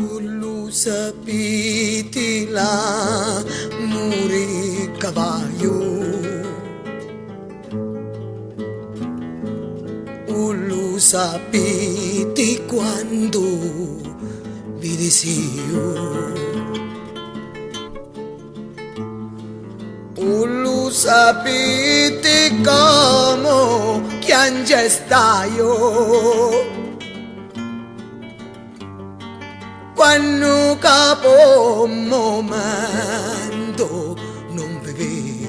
Ulu sapiti la muri cavallo, ulu sapiti quando vidi io, ulu sapiti come chiangestaio. Quando capo un momento non vivevo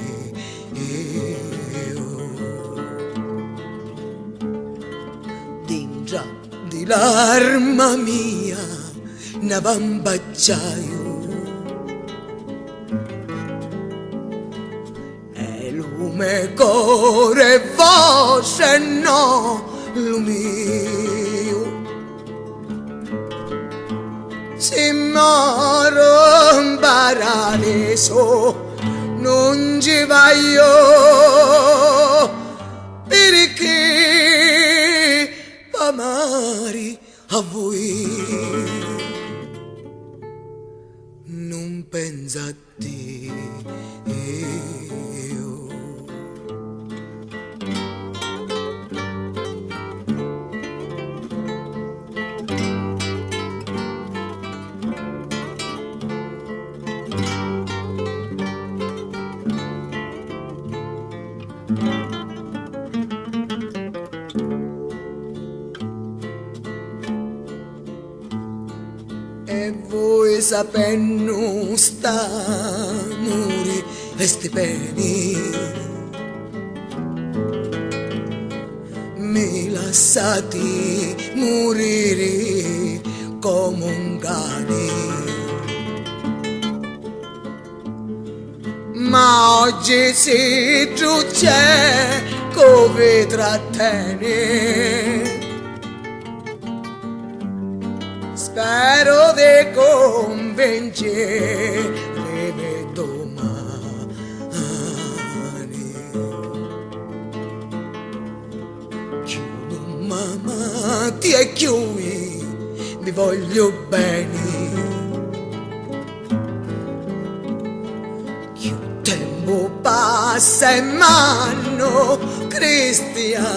dingià di l'arma mia ne bambacciaio e lume core voce no lumio se moro in paradiso non ci voglio perché amare a voi non pensa a te e voi sapendo sta muri e stipeni mi lasciati morire come un cane, ma oggi si giudice come trattiene. Spero di convincere domani. Chiudo mamma ti è chiui, mi voglio bene. Più tempo passa in mano cristiani.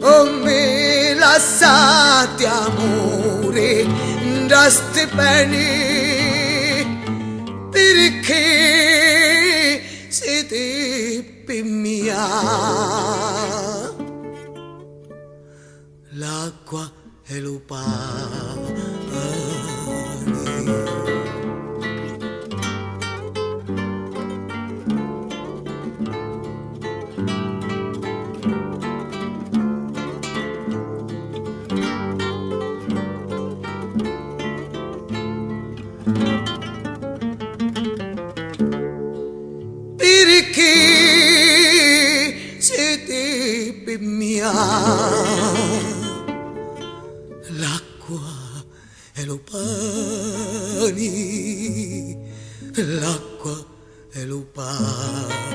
Oh mi lasciate amore da sti beni perché siete per mia l'acqua e lo pane. Perché siete per mia l'acqua e lo pane, l'acqua e lo pane.